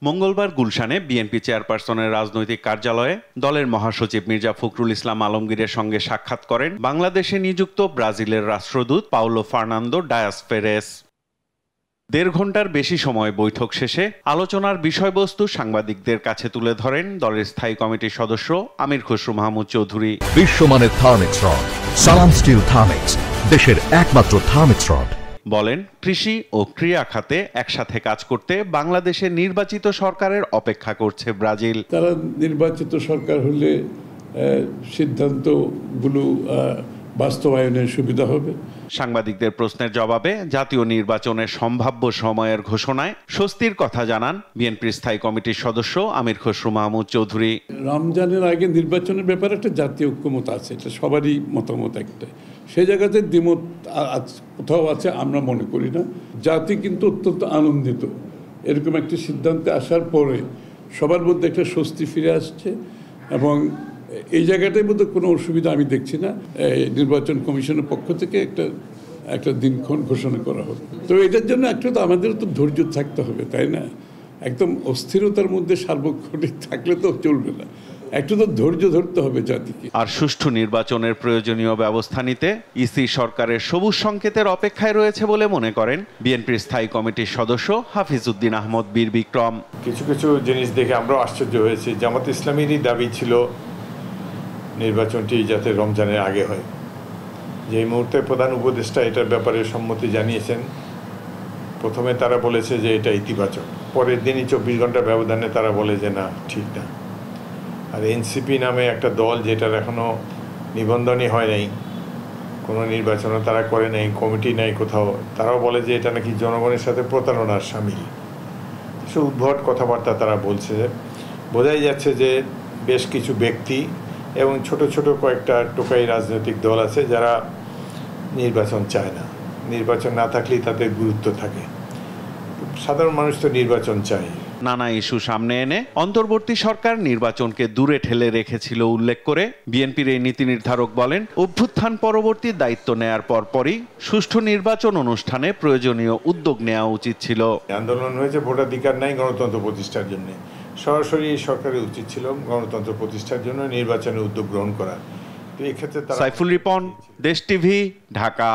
মঙ্গলবার গুলশানে বিএনপি চেয়ারপারসনের রাজনৈতিক কার্যালয়ে দলের মহাসচিব মির্জা ফখরুল ইসলাম আলমগীরের সঙ্গে সাক্ষাৎ করেন বাংলাদেশে নিযুক্ত ব্রাজিলের রাষ্ট্রদূত পাওলো ফার্নান্দো ডায়াস পেরেস। ১.৫ ঘণ্টার বেশি সময় বৈঠক শেষে আলোচনার বিষয়বস্তু সাংবাদিকদের কাছে তুলে ধরেন দলের স্থায়ী কমিটির সদস্য আমির খসরু মাহমুদ চৌধুরী। বিশ্বমানের থার্মিক্স রড, সালাম স্টিল থার্মিক্স, দেশের একমাত্র থার্মিক্স রড। বলেন, কৃষি ও ক্রীড়া খাতে একসাথে কাজ করতে বাংলাদেশের নির্বাচিত সরকারের অপেক্ষা করছে ব্রাজিল। তারা নির্বাচিত সরকার হলে সিদ্ধান্তগুলো বাস্তবায়নের সুবিধা হবে। সাংবাদিকদের প্রশ্নের জবাবে জাতীয় নির্বাচনের সম্ভাব্য সময়ের ঘোষণায় স্বস্তির কথা জানান বিএনপির স্থায়ী কমিটির সদস্য আমির খসরু মাহমুদ চৌধুরী। রমজানের আগে নির্বাচনের ব্যাপারে একটা জাতীয় ঐক্যমত আছে, এটা সবারই মতামত একটা। সেই জায়গাতে দ্বিমত কোথাও আছে আমরা মনে করি না। জাতি কিন্তু অত্যন্ত আনন্দিত এরকম একটি সিদ্ধান্তে আসার পরে সবার মধ্যে একটা স্বস্তি ফিরে আসছে, এবং এই জায়গাটার মধ্যে কোনো অসুবিধা আমি দেখছি না। নির্বাচন কমিশনের পক্ষ থেকে একটা দিনক্ষণ ঘোষণা করা হবে। তো এটার জন্য একটু তো আমাদেরও তো ধৈর্য থাকতে হবে, তাই না? একদম অস্থিরতার মধ্যে সার্বক্ষণিক থাকলে তো চলবে না, একটু তো ধৈর্য ধরতে হবে জাতিকে। আর সুষ্ঠু নির্বাচনের প্রয়োজনীয় ব্যবস্থা নিতে ইসি সরকারের সবুজ সংকেতের অপেক্ষায় রয়েছে বলে মনে করেন বিএনপির স্থায়ী কমিটির সদস্য হাফিজউদ্দিন আহমদ বীর বিক্রম। কিছু কিছু জিনিস দেখে আমরাও আশ্চর্য হয়েছি। জামাত ইসলামেরই দাবি ছিল নির্বাচনটি যাতে রমজানের আগে হয়। যে মুহূর্তে প্রধান উপদেষ্টা এটার ব্যাপারে সম্মতি জানিয়েছেন, প্রথমে তারা বলেছে যে এটা ইতিবাচক, পরের দিনই 24 ঘন্টা ব্যবধানে তারা বলে যে না, ঠিক না। আর এনসিপি নামে একটা দল, যেটার এখনও নিবন্ধনই হয় নাই, কোনো নির্বাচনও তারা করে নাই, কমিটি নাই কোথাও, তারাও বলে যে এটা নাকি জনগণের সাথে প্রতারণার সামিল। সে উদ্ভট কথাবার্তা তারা বলছে। বোঝাই যাচ্ছে যে বেশ কিছু ব্যক্তি এবং ছোট ছোট কয়েকটা টোকাই রাজনৈতিক দল আছে যারা নির্বাচন চায় না। নির্বাচন না থাকলেই তাদের গুরুত্ব থাকে। সাধারণ মানুষ তো নির্বাচন চায়। নানা ইস্যু সামনে এনে অন্তর্বর্তী সরকার নির্বাচনকে দূরে ঠেলে রেখেছিল উল্লেখ করে বিএনপির এই নীতি নির্ধারক বলেন, অভ্যুত্থান পরবর্তী দায়িত্ব নেয়ার পরপরই সুষ্ঠু নির্বাচন অনুষ্ঠানে প্রয়োজনীয় উদ্যোগ নেওয়া উচিত ছিল। আন্দোলন হয়েছে ভোটাধিকার নাই গণতন্ত্র প্রতিষ্ঠার জন্য। সরাসরি সরকারের উচিত ছিল গণতন্ত্র প্রতিষ্ঠার জন্য নির্বাচনের উদ্যোগ গ্রহণ করা। তো এই ক্ষেত্রে সাইফুল রিপন, দেশ টিভি, ঢাকা।